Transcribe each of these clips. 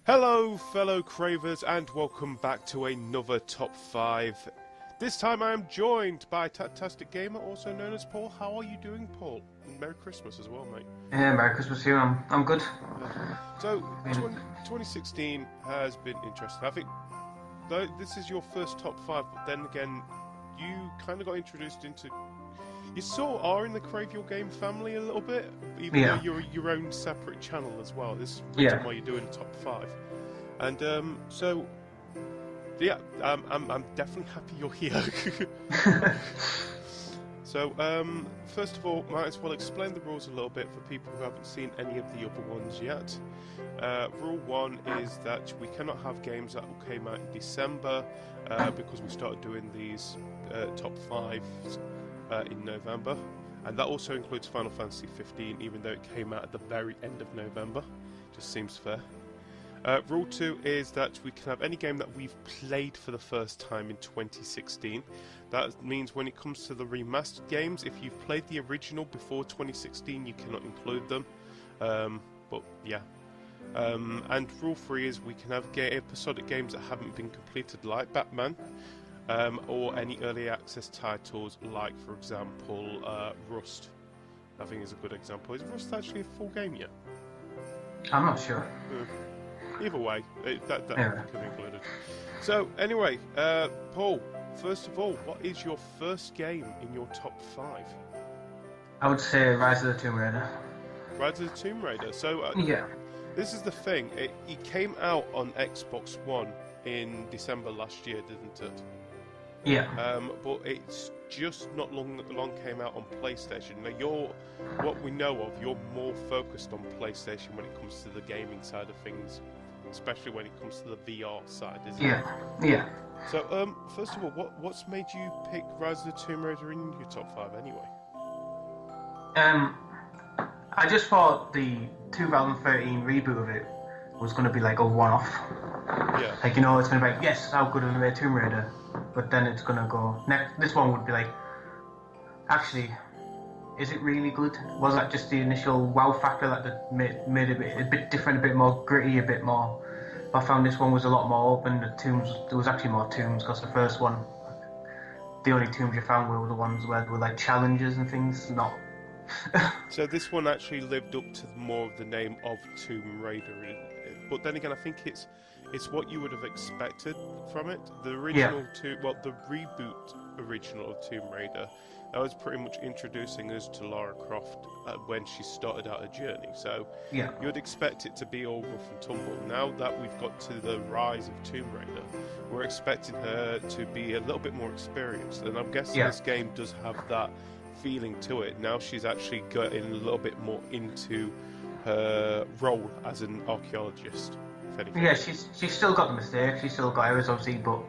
Hello, fellow Cravers, and welcome back to another Top 5. This time I am joined by Tattastic Gamer, also known as Paul. How are you doing, Paul? And Merry Christmas as well, mate. Yeah, Merry Christmas to you. I'm good. So, 2016 has been interesting. I think though this is your first Top 5, but then again, you kind of got introduced into... You sort of are in the Crave Your Game family a little bit, even though you're your own separate channel as well. This is the reason why you're doing Top 5. And I'm definitely happy you're here. So, first of all, might as well explain the rules a little bit for people who haven't seen any of the other ones yet. Rule 1 is that we cannot have games that came out in December because we started doing these Top 5s in November, and that also includes Final Fantasy 15, even though it came out at the very end of November. Just seems fair. Rule 2 is that we can have any game that we've played for the first time in 2016. That means when it comes to the remastered games, if you've played the original before 2016, you cannot include them. But yeah. And rule 3 is we can have episodic games that haven't been completed, like Batman, or any early access titles, like, for example, Rust. I think is a good example. Is Rust actually a full game yet? I'm not sure. Either way, that can be included. So, anyway, Paul, first of all, what is your first game in your top 5? I would say Rise of the Tomb Raider. Rise of the Tomb Raider. So, this is the thing. It came out on Xbox One in December last year, didn't it? Yeah. But it's just not long came out on PlayStation. Now, what we know of, you're more focused on PlayStation when it comes to the gaming side of things, especially when it comes to the VR side, isn't it? Yeah. So, first of all, what's made you pick Rise of the Tomb Raider in your top 5 anyway? I just thought the 2013 reboot of it was going to be like a one-off. Yeah. Like, you know, it's going to be like, yes, how good is Tomb Raider? But then it's going to go... This one would be like, actually, is it really good? Was that just the initial wow factor that made it a bit different, a bit more gritty, a bit more... I found this one was a lot more open. There was actually more tombs, because the first one, the only tombs you found were the ones where there were like challenges and things, not... So this one actually lived up to more of the name of Tomb Raider, but then again, I think it's what you would have expected from it. The original the reboot original of Tomb Raider, that was pretty much introducing us to Lara Croft when she started out her journey. So you'd expect it to be all rough and tumble. Now that we've got to the rise of Tomb Raider, we're expecting her to be a little bit more experienced, and I'm guessing this game does have that feeling to it. Now she's actually getting a little bit more into her role as an archaeologist. Yeah, she's still got the mistakes, she's still got errors obviously, but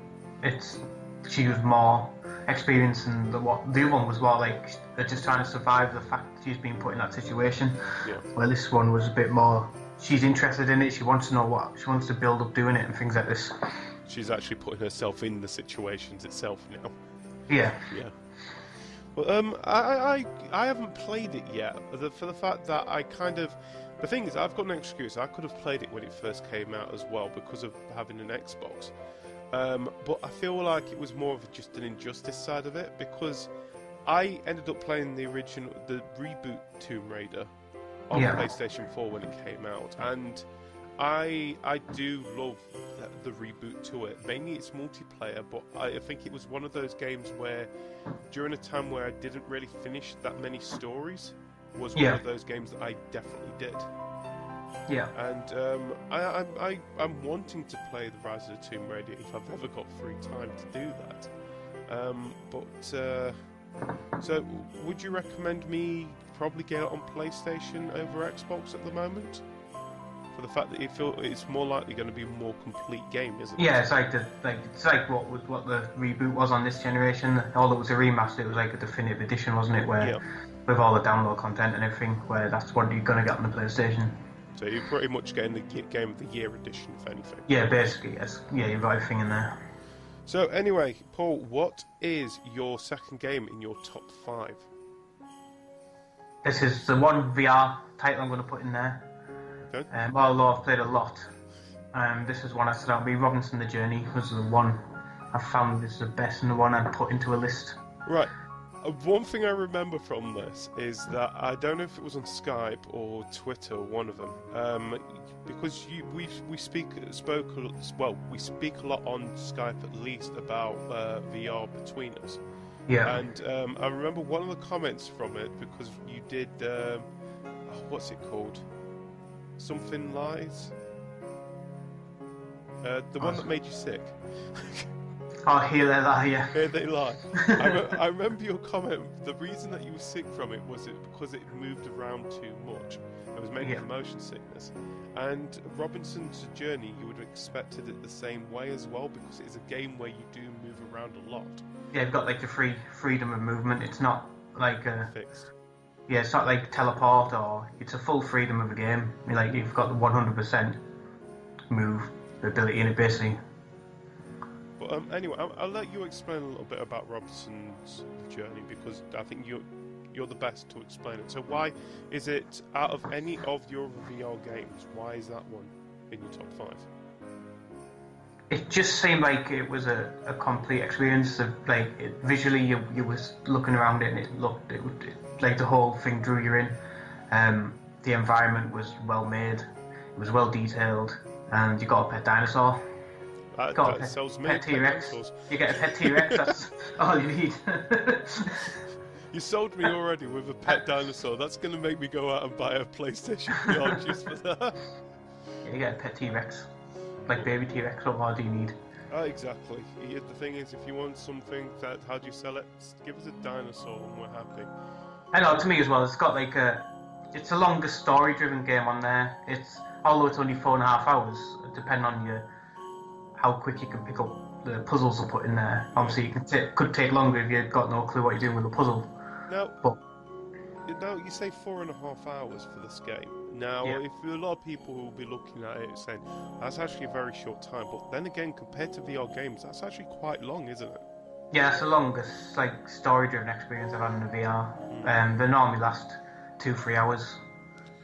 she was more experienced, and the other one was more like they're just trying to survive the fact that she's been put in that situation. Yeah. Well, this one was a bit more, she's interested in it, she wants to know what, she wants to build up doing it and things like this. She's actually putting herself in the situations itself now. Yeah. Well, I haven't played it yet, for the fact that I kind of... The thing is, I've got no excuse. I could have played it when it first came out as well because of having an Xbox. But I feel like it was more of just an injustice side of it, because I ended up playing the reboot Tomb Raider on PlayStation 4 when it came out, and I do love the reboot to it. Mainly it's multiplayer, but I think it was one of those games where, during a time where I didn't really finish that many stories, was one of those games that I definitely did. Yeah. And I'm wanting to play the Rise of the Tomb Raider if I've ever got free time to do that. So would you recommend me probably get it on PlayStation over Xbox at the moment? For the fact that you feel it's more likely going to be a more complete game, isn't it? Yeah, it's like what the reboot was on this generation. Although it was a remaster, it was like a definitive edition, wasn't it? Where with all the download content and everything, where that's what you're going to get on the PlayStation. So you're pretty much getting the Game of the Year edition, if anything. Yeah, basically, yes. Yeah, you've got everything in there. So anyway, Paul, what is your second game in your top 5? This is the one VR title I'm going to put in there. Okay. Although I've played a lot, This is one I said out. Robinson the Journey was the one I found is the best and the one I'd put into a list. Right. One thing I remember from this is that I don't know if it was on Skype or Twitter, one of them, because we speak a lot on Skype at least about VR between us. Yeah. And I remember one of the comments from it because you did what's it called? Something Lies. The one that made you sick. Oh, Here They Lie, yeah. Here They Lie. I remember your comment. The reason that you were sick from it was because it moved around too much. It was mainly for motion sickness. And Robinson's Journey, you would have expected it the same way as well, because it's a game where you do move around a lot. Yeah, you've got like the freedom of movement. It's not like fixed. Yeah, it's not like teleport, or it's a full freedom of a game. I mean, like you've got the 100% move ability in it, basically. But anyway, I'll let you explain a little bit about Robinson's Journey, because I think you're the best to explain it. So why is it, out of any of your VR games, why is that one in your top 5? It just seemed like it was a complete experience of visually you was looking around it and it like the whole thing drew you in. The environment was well made, it was well detailed, and you got a pet dinosaur. That sells me pet T-Rex. You get a pet T-Rex. That's all you need. You sold me already with a pet dinosaur. That's going to make me go out and buy a PlayStation VR just for that. Yeah, you get a pet T-Rex. Like baby T-Rex, what more do you need? Exactly. The thing is, if you want something, how do you sell it? Give us a dinosaur and we're happy. I know, to me as well, it's got like it's the longest story-driven game on there. Although it's only 4.5 hours, depending on how quick you can pick up the puzzles are put in there. Obviously, it could take longer if you've got no clue what you're doing with the puzzle. Now you say 4.5 hours for this game. Now, if a lot of people will be looking at it saying that's actually a very short time, but then again, compared to VR games, that's actually quite long, isn't it? Yeah, it's the longest story-driven experience I've had in the VR. They normally last 2-3 hours.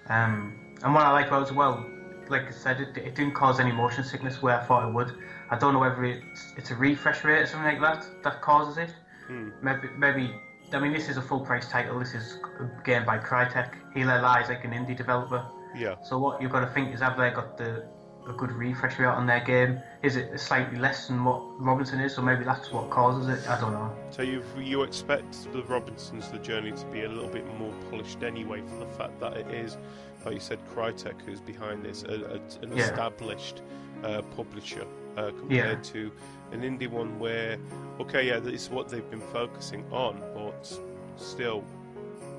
And what I like about it as well, like I said, it didn't cause any motion sickness where I thought it would. I don't know whether it's a refresh rate or something like that causes it. Maybe. I mean, this is a full price title. This is a game by Crytek. Here They Lie is like an indie developer. Yeah. So what you've got to think is, have they got a good refresh rate on their game? Is it slightly less than what Robinson is? So maybe that's what causes it. I don't know. So you expect the Robinson's The Journey to be a little bit more polished anyway, for the fact that it is, like you said, Crytek who's behind this, an established publisher compared to an indie one where, this is what they've been focusing on, but still,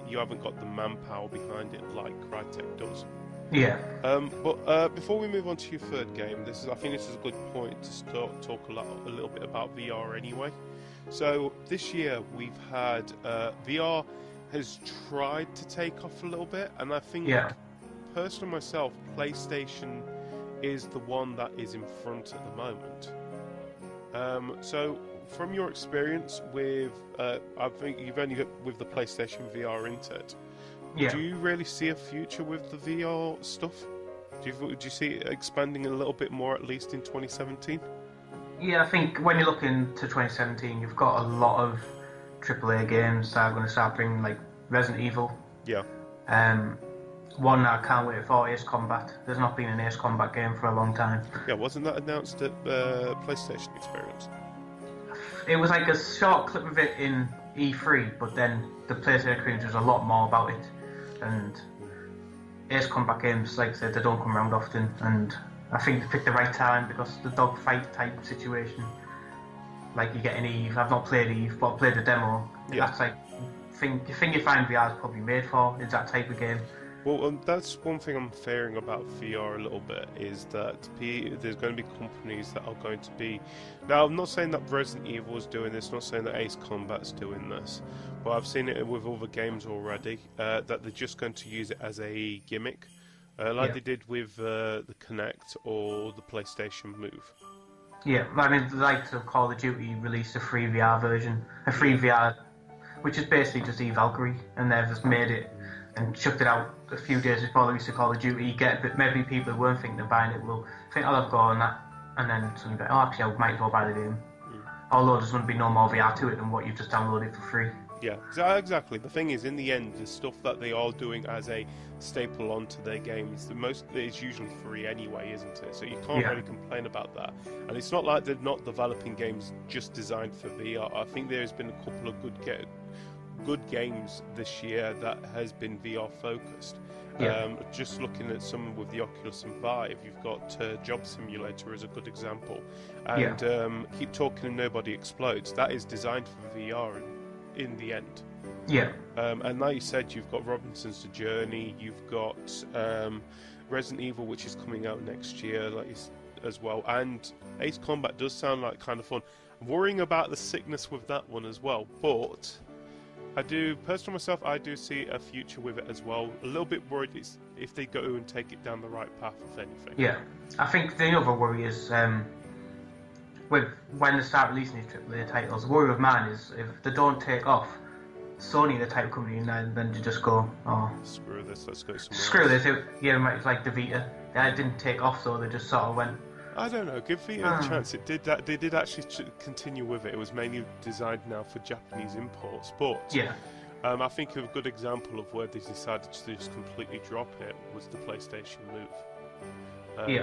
you haven't got the manpower behind it like Crytek does. Yeah. But before we move on to your third game, I think this is a good point to start talk a little bit about VR anyway. So this year we've had VR has tried to take off a little bit, and I think personally myself, PlayStation is the one that is in front at the moment. So from your experience with, I think you've only got with the PlayStation VR into it. Yeah. Do you really see a future with the VR stuff? Do you see it expanding a little bit more, at least in 2017? Yeah, I think when you look into 2017, you've got a lot of AAA games that are going to start bringing, like Resident Evil. Yeah. One that I can't wait for, Ace Combat. There's not been an Ace Combat game for a long time. Yeah, wasn't that announced at PlayStation Experience? It was like a short clip of it in E3, but then the PlayStation Experience was a lot more about it. And Ace Combat games, like I said, they don't come around often, and I think they picked the right time because the dogfight type situation, like you get an Eve. I've not played Eve, but I played the demo. Yeah. That's like the thing you find VR is probably made for, is that type of game. Well, that's one thing I'm fearing about VR a little bit, is that there's going to be companies that are going to be... Now, I'm not saying that Resident Evil is doing this, not saying that Ace Combat's doing this, but I've seen it with other games already, that they're just going to use it as a gimmick, they did with the Kinect or the PlayStation Move. Yeah, I mean, the likes of Call of Duty released a free VR version, which is basically just Valkyrie, and they've just made it and chucked it out a few days before the release of Call of Duty, you get a bit, maybe people who weren't thinking of buying it will think, I'll have a go on that, and then suddenly go, oh, actually, I might as well buy the game. Although there's going to be no more VR to it than what you've just downloaded for free. Yeah, exactly. The thing is, in the end, the stuff that they are doing as a staple onto their games, the most is usually free anyway, isn't it? So you can't really complain about that. And it's not like they're not developing games just designed for VR. I think there's been a couple of good games this year that has been VR focused. Just looking at some with the Oculus and Vive, you've got Job Simulator as a good example, and Keep Talking and Nobody Explodes. That is designed for VR in the end. And like you said, you've got Robinson's The Journey, you've got Resident Evil, which is coming out next year, as well. And Ace Combat does sound like kind of fun. I'm worrying about the sickness with that one as well, but I do see a future with it as well. A little bit worried if they go and take it down the right path, if anything. Yeah, I think the other worry is with when they start releasing these AAA titles. The worry of mine is if they don't take off, Sony, the type company, and then you just go, oh, screw this, let's go somewhere. Screw this. It's like the Vita. It didn't take off, so they just sort of went. I don't know. Give Vita a chance. It did that. They did actually continue with it. It was mainly designed now for Japanese imports, but I think a good example of where they decided to just completely drop it was the PlayStation Move. And,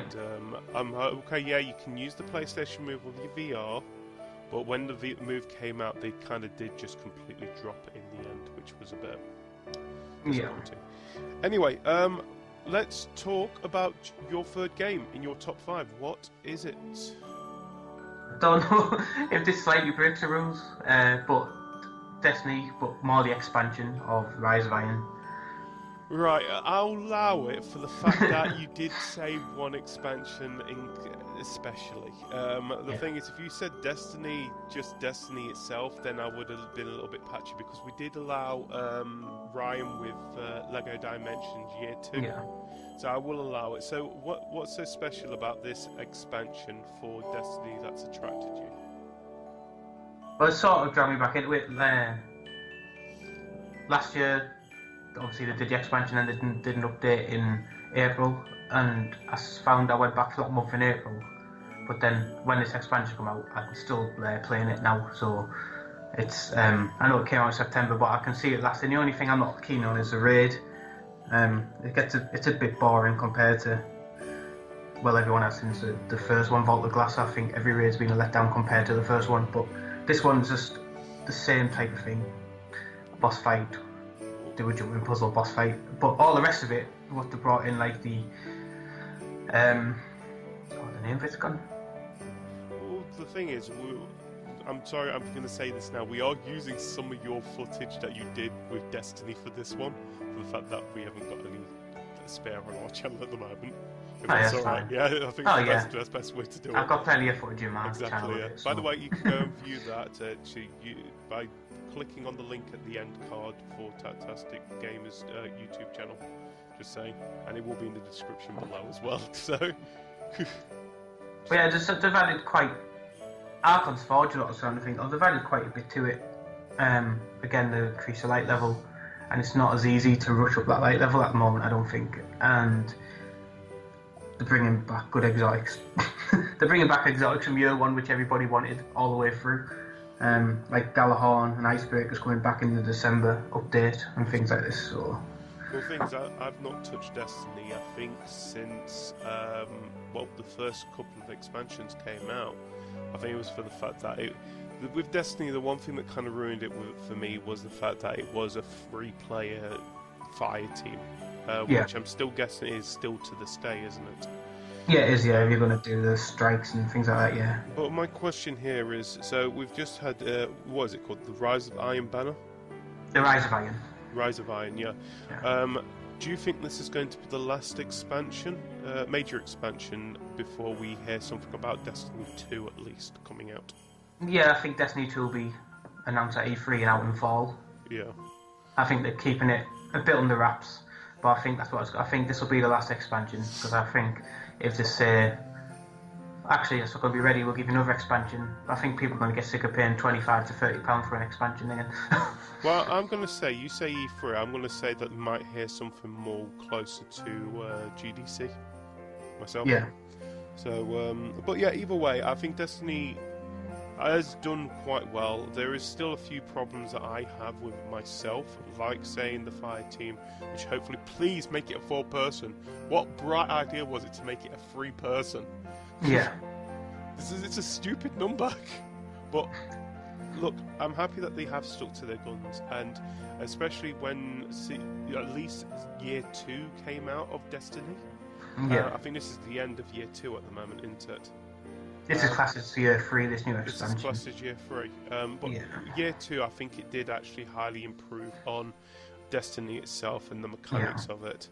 you can use the PlayStation Move with your VR, but when the Move came out, they kind of did just completely drop it in the end, which was a bit disappointing. Anyway, let's talk about your third game in your top 5. What is it? I don't know if this slightly breaks the rules, but Destiny, but more the expansion of Rise of Iron. Right, I'll allow it for the fact that you did say one expansion especially. The thing is, if you said Destiny, just Destiny itself, then I would have been a little bit patchy, because we did allow Ryan with Lego Dimensions Year 2. Yeah. So I will allow it. So what's so special about this expansion for Destiny that's attracted you? Well, it sort of drew me back into it. Last year, obviously they did the expansion and they did an update in April, and I found I went back for that month in April, but then when this expansion came out, I'm still playing it now, so it's I know it came out in September, but I can see it lasting. The only thing I'm not keen on is the raid. It's a bit boring compared to everyone else since the first one, Vault of Glass. I think every raid's been a letdown compared to the first one, but this one's just the same type of thing. Boss fight, do a jumping puzzle boss fight, but all the rest of it, what they brought in, like the the name of it's gone. Well, the thing is, I'm sorry, I'm going to say this now. We are using some of your footage that you did with Destiny for this one, for the fact that we haven't got any spare on our channel at the moment. If that's alright, yeah, I think that's the best way to do it. I've got plenty of footage in my channel. Yeah. By the way, you can go and view that by clicking on the link at the end card for Tattastic Gamer's YouTube channel. Just saying, and it will be in the description below as well. So, but yeah, they've added quite. Archon's Forge a lot of sort of thing. They've added quite a bit to it. Again, they increase the light level, and it's not as easy to rush up that light level at the moment, I don't think. And they're bringing back good exotics. They're bringing back exotics from year one, which everybody wanted all the way through. Like Galahorn and Icebreakers coming back in the December update and things like this. So. Well, things I've not touched Destiny, I think, since the first couple of expansions came out. I think it was for the fact that with Destiny, the one thing that kind of ruined it for me was the fact that it was a free-player fire team, which I'm still guessing is still to this day, isn't it? Yeah, it is, yeah, if you're going to do the strikes and things like that, yeah. But my question here is, so we've just had, what is it called, the Rise of Iron banner? The Rise of Iron. Rise of Iron, yeah. Do you think this is going to be the last expansion, major expansion, before we hear something about Destiny 2 at least coming out? Yeah, I think Destiny 2 will be announced at E3 and out in fall. Yeah. I think they're keeping it a bit under wraps, but I think that's what I think this will be the last expansion, because I think if they say, actually, it's not going to be ready. We'll give you another expansion. I think people are going to get sick of paying £25 to £30 for an expansion again. Well, I'm going to say, you say E3, I'm going to say that you might hear something more closer to GDC myself. Yeah. So, but yeah, either way, I think Destiny has done quite well. There is still a few problems that I have with it myself, like saying the fire team, which hopefully please make it a 4-person. What bright idea was it to make it a 3-person? Yeah. It's a stupid number. But look, I'm happy that they have stuck to their guns, and especially when at least year 2 came out of Destiny. Yeah. I think this is the end of year 2 at the moment, isn't it? This is classed as year 3, this new expansion. This is classed as year 3. But year 2, I think it did actually highly improve on Destiny itself and the mechanics of it.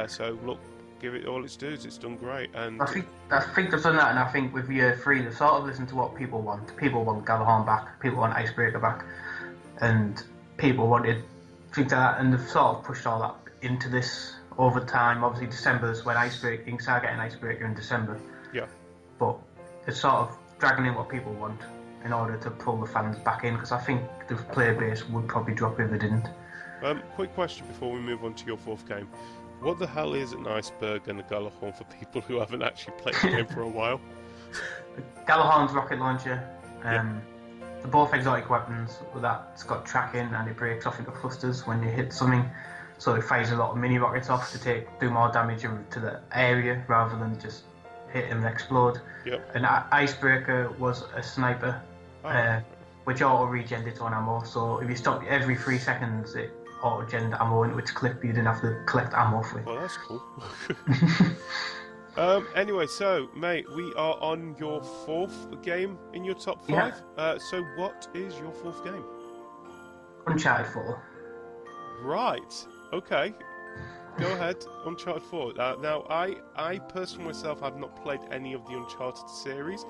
So look, give it all its dues. It's done great. And I think they've done that, and I think with year 3, they've sort of listened to what people want. People want Galahorn back. People want Icebreaker back, and people wanted things like that, and they've sort of pushed all that into this over time. Obviously, December's when Icebreaker, you can start getting Icebreaker in December. Yeah. But it's sort of dragging in what people want in order to pull the fans back in, because I think the player base would probably drop if they didn't. Quick question before we move on to your 4th game. What the hell is an iceberg and a Galahorn for people who haven't actually played the game for a while? Galahorn's rocket launcher. They're both exotic weapons, but that's got tracking and it breaks off into clusters when you hit something. So it fires a lot of mini rockets off to do more damage to the area rather than just hit and explode. Yep. An icebreaker was a sniper, which auto-regened its own ammo. So if you stopped every 3 seconds, it auto-gened ammo into its clip. You didn't have to collect ammo for it. Well, that's cool. Anyway, so mate, we are on your 4th game in your top 5. Yeah. So what is your 4th game? Uncharted 4. Right. Okay. Go ahead. Uncharted 4. Now, I personally myself have not played any of the Uncharted series,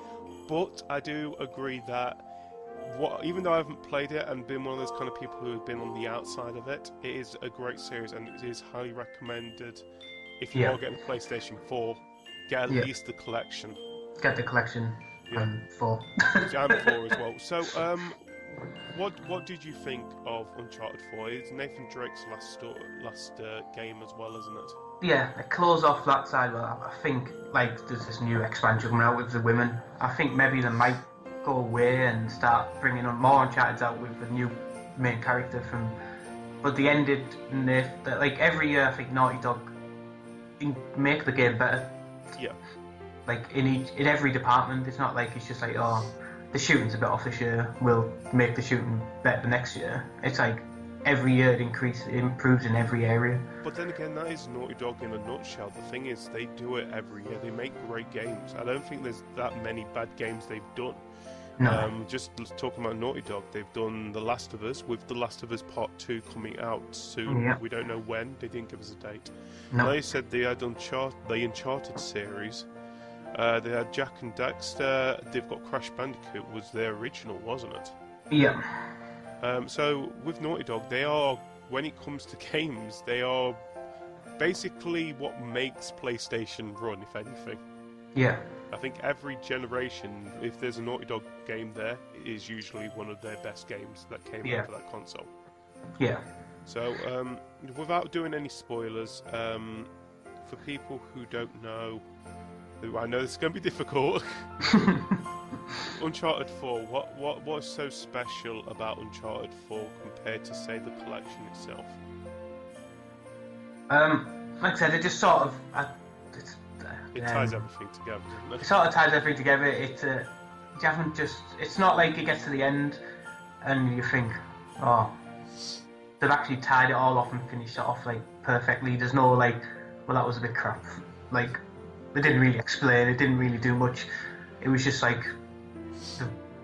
but I do agree that even though I haven't played it and been one of those kind of people who have been on the outside of it, it is a great series and it is highly recommended. If you are getting a PlayStation 4, get at least the collection. Get the collection. And 4. And 4 as well. So, what did you think of Uncharted 4? It's Nathan Drake's last game as well, isn't it? Yeah, it closed off that side. Well, I think there's this new expansion coming out with the women. I think maybe they might go away and start bringing on more Uncharted out with the new main character from. But they ended every year. I think Naughty Dog make the game better. Yeah. In every department, it's not like it's just like, oh, the shooting's a bit off this year, we'll make the shooting better next year. It's like every year it improves in every area. But then again, that is Naughty Dog in a nutshell. The thing is, they do it every year. They make great games. I don't think there's that many bad games they've done. No. Just talking about Naughty Dog, they've done The Last of Us, with The Last of Us Part 2 coming out soon. Yeah. We don't know when. They didn't give us a date. No. They said they had the Uncharted series. They had Jack and Daxter. They've got Crash Bandicoot, was their original, wasn't it? Yeah. So with Naughty Dog, they are, when it comes to games, they are basically what makes PlayStation run, if anything. Yeah. I think every generation, if there's a Naughty Dog game there, it is usually one of their best games that came out for that console. Yeah. So, without doing any spoilers, for people who don't know, I know this is going to be difficult. Uncharted 4, what's so special about Uncharted 4 compared to, say, the collection itself? Like I said, it just sort of... It ties everything together, doesn't it? It sort of ties everything together. It's not like it gets to the end and you think, oh, they've actually tied it all off and finished it off perfectly. There's no well, that was a bit crap. They didn't really explain. It didn't really do much. It was just they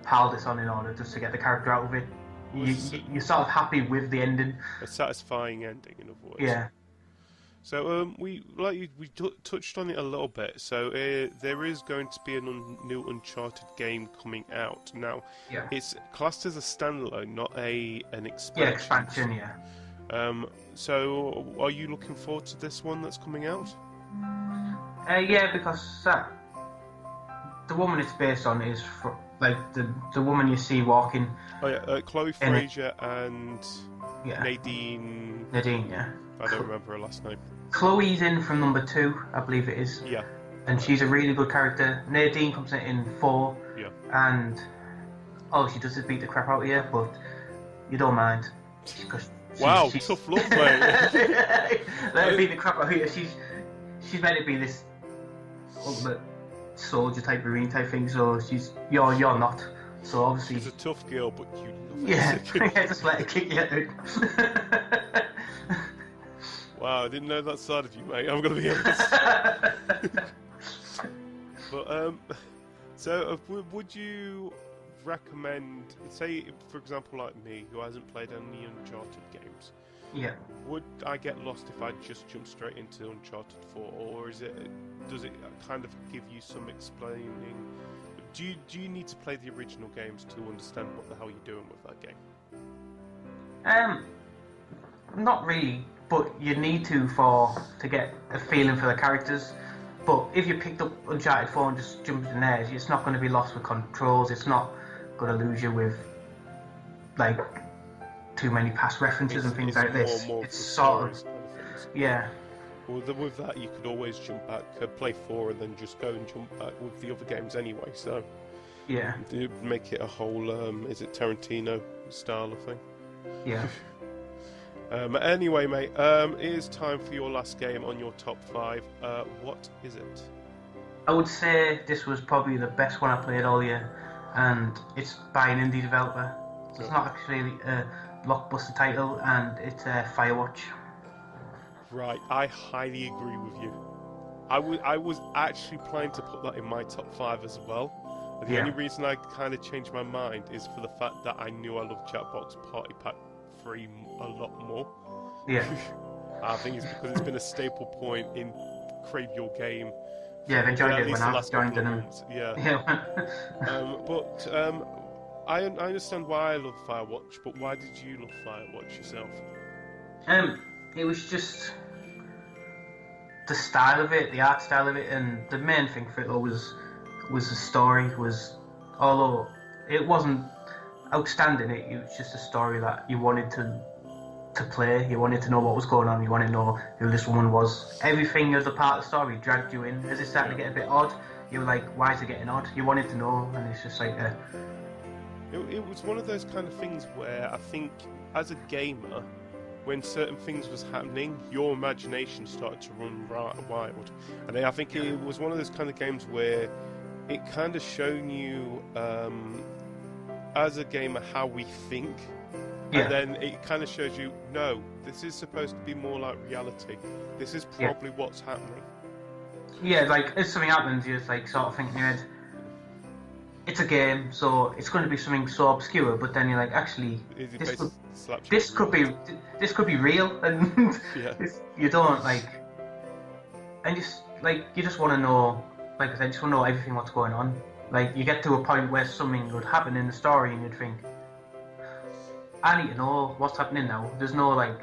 piled this on in order just to get the character out of it. You're sort of happy with the ending. A satisfying ending, in other words. Yeah. So we touched on it a little bit. So there is going to be a new Uncharted game coming out now. Yeah. It's classed as a standalone, not an expansion. Yeah, expansion. Yeah. So are you looking forward to this one that's coming out? Yeah, because the woman it's based on is like the woman you see walking. Oh yeah, Chloe In it. Fraser and Yeah, Nadine. Nadine. Yeah, I don't remember her last name. Chloe's in from number 2, I believe it is, Yeah, and she's a really good character. Nadine comes in 4, yeah. and she does just beat the crap out of you, but you don't mind. Because Wow, tough luck, mate. let her beat the crap out of you. She's meant to be this ultimate soldier type, marine type thing. So you're not. So obviously She's a tough girl, but you love yeah, it. just let her kick you out. Wow, I didn't know that side of you, mate. I'm gonna be honest. But so would you recommend, say, for example, like me, who hasn't played any Uncharted games? Yeah. Would I get lost if I just jump straight into Uncharted 4, or does it kind of give you some explaining? Do you need to play the original games to understand what the hell you're doing with that game? Not really, but you need to get a feeling for the characters. But if you picked up Uncharted 4 and just jumped in there, it's not going to be lost with controls. It's not going to lose you with like too many past references and things like this. More It's for sort of stories kind of things. yeah, Well, with that, you could always jump back, play 4, and then just go and jump back with the other games anyway. So yeah, you make it a whole, is it Tarantino style of thing? yeah. Anyway, mate, it is time for your last game on your top 5. What is it? I would say this was probably the best one I played all year, and it's by an indie developer. So it's not actually a blockbuster title, and it's Firewatch. Right, I highly agree with you. I was actually planning to put that in my top 5 as well. The only reason I kind of changed my mind is for the fact that I knew I loved Jackbox Party Pack 3 a lot more. Yeah. I think it's because it's been a staple point in Crave Your Game. Yeah, I've enjoyed at it least when the I last joined couple of them. months. Yeah. Yeah. But I understand why I love Firewatch, but why did you love Firewatch yourself? It was just the style of it, the art style of it, and the main thing for it all was the story. Although it wasn't outstanding, it was just a story that you wanted to play. You wanted to know what was going on. You wanted to know who this woman was. Everything as a part of the story dragged you in. As it started to get a bit odd, you were like, "Why is it getting odd?" You wanted to know, and it's just like. It was one of those kind of things where I think, as a gamer, when certain things was happening, your imagination started to run wild. And I think it was one of those kind of games where it kind of shown you, as a gamer, how we think. Yeah. And then it kind of shows you, no, this is supposed to be more like reality. This is probably what's happening. Yeah, like if something happens, you just like sort of think in your head, it's a game, so it's going to be something so obscure. But then you're like, actually, this could be real, and you don't like, and you just want to know, like I said, just want to know everything what's going on. Like you get to a point where something would happen in the story, and you'd think, I need to know what's happening now. There's no like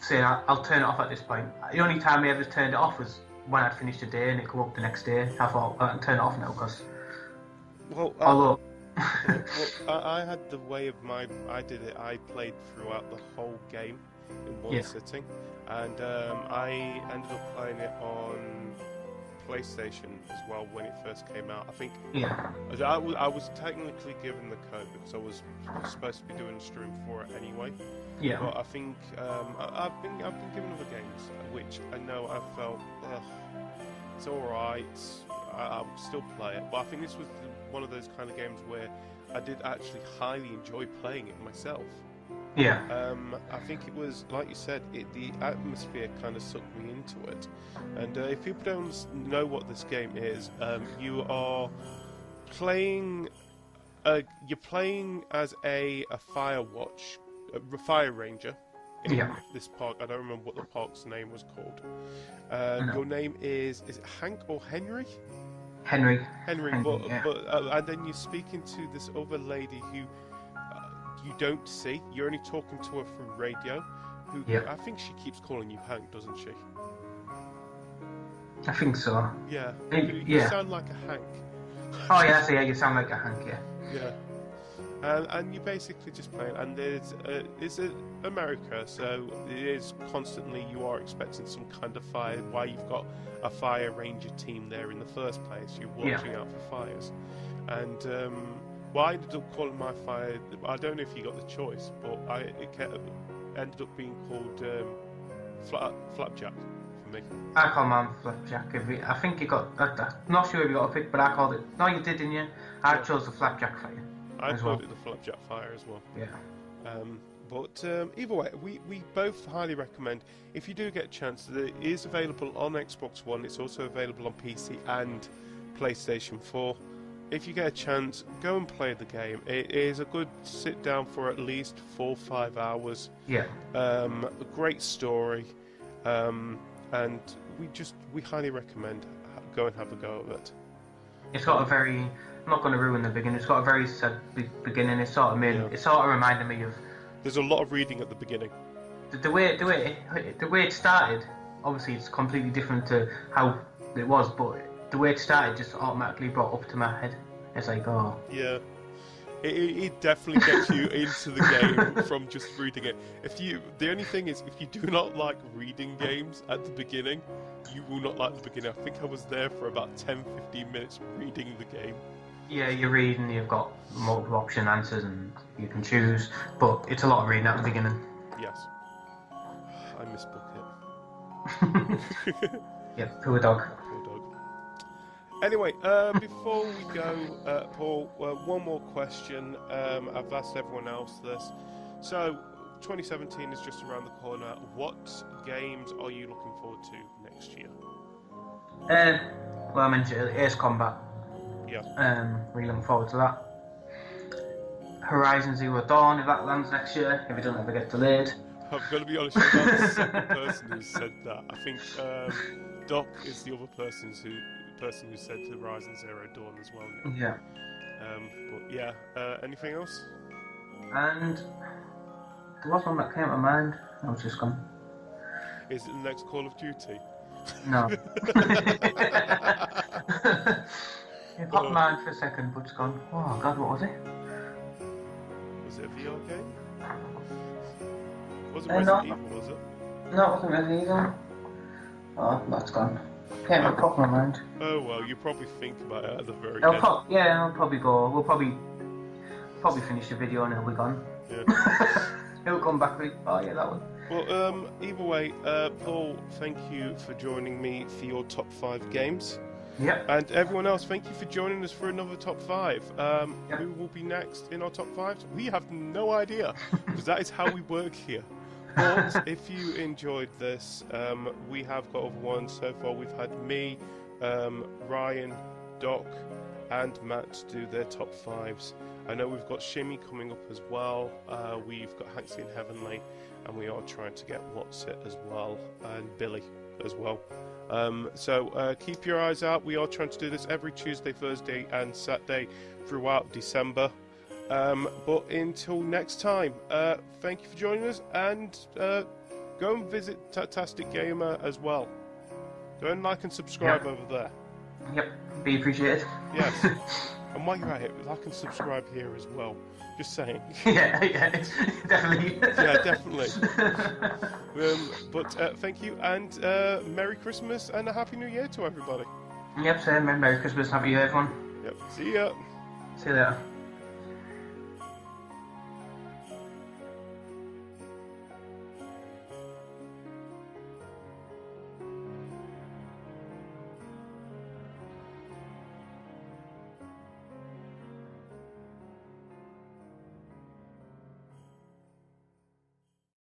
saying I'll turn it off at this point. The only time I ever turned it off was when I'd finished a day and it come up the next day. I thought I can turn it off now because. Well, I had the way of I did it. I played throughout the whole game in one sitting, and I ended up playing it on PlayStation as well when it first came out. I think I was technically given the code because I was supposed to be doing a stream for it anyway. Yeah. But I think I've been given other games which I know I felt it's all right. I'll still play it, but I think this was one of those kind of games where I did actually highly enjoy playing it myself. Yeah. I think it was, like you said, the atmosphere kind of sucked me into it. And if people don't know what this game is, you are playing. You're playing as a Firewatch, a fire ranger in this park. I don't remember what the park's name was called. Your name is it Hank or Henry? Henry, but and then you're speaking to this other lady who you don't see. You're only talking to her through radio. I think she keeps calling you Hank, doesn't she? I think so. Yeah. Yeah. You sound like a Hank. Oh yeah, so yeah, you sound like a Hank, yeah. Yeah. And you basically just play it, and it's America, so it is constantly, you are expecting some kind of fire. Why you've got a fire ranger team there in the first place, you're watching out for fires. And well, I ended up calling my fire, I don't know if you got the choice, but it ended up being called Flapjack for me. I call mine Flapjack. I think you got, I'm not sure if you got a pick, but I called it, no you did, didn't you? I chose the Flapjack fire. I called it the Flapjack Fire as well. Yeah. But either way, we both highly recommend, if you do get a chance, it is available on Xbox One, it's also available on PC and PlayStation 4. If you get a chance, go and play the game. It is a good sit down for at least 4 or 5 hours. Yeah. A great story. And we highly recommend go and have a go at it. It's got a very, I'm not going to ruin the beginning, it's got a very sad beginning. It sort of reminded me of... There's a lot of reading at the beginning. The way it started, obviously it's completely different to how it was, but the way it started just automatically brought up to my head. It's like, oh. Yeah. It definitely gets you into the game from just reading it. The only thing is, if you do not like reading games at the beginning, you will not like the beginning. I think I was there for about 10-15 minutes reading the game. Yeah, you're reading, you've got multiple option answers and you can choose, but it's a lot of reading at the beginning. Yes. I miss Bucket. Yeah, poor dog. Poor dog. Anyway, before we go, Paul, one more question. I've asked everyone else this. So, 2017 is just around the corner. What games are you looking forward to next year? Well, I mentioned earlier, Ace Combat. Yeah. Really looking forward to that. Horizon Zero Dawn, if that lands next year, if it doesn't ever get delayed. I'm going to be honest, you're not the second person who said that. I think Doc is the other person who said Horizon Zero Dawn as well. Yeah. But yeah, anything else? And there was one that came to mind. I was just gone. Is it the next Call of Duty? No. It popped in mind for a second, but it's gone. Oh God, what was it? Was it a VR game? Was it No. Resident Evil, was it? No, it wasn't Resident Evil. Oh, that's gone. Came to pop in my mind. Oh well, you probably think about it at the very end. I'll probably go. We'll probably finish the video and it'll be gone. Yeah. It'll come back with, oh yeah, that one. Well, either way, Paul, thank you for joining me for your top 5 games. Yep. And everyone else, thank you for joining us for another top 5. Yep. Who will be next in our top 5s? We have no idea, because that is how we work here. But if you enjoyed this, we have got other ones. So far we've had me, Ryan, Doc and Matt do their top 5s. I know we've got Shimmy coming up as well. We've got Hanksy and Heavenly, and we are trying to get What's It as well, and Billy as well. So keep your eyes out. We are trying to do this every Tuesday, Thursday and Saturday throughout December. But until next time, thank you for joining us, and go and visit Tattastic Gamer as well. Go and like and subscribe over there. Yep, be appreciated. Yes. And while you're at it, like and subscribe here as well. Just saying. Yeah, definitely. Yeah, definitely. But thank you, and Merry Christmas and a Happy New Year to everybody. Yep, same. Merry Christmas, Happy New Year, everyone. Yep. See ya. See you later.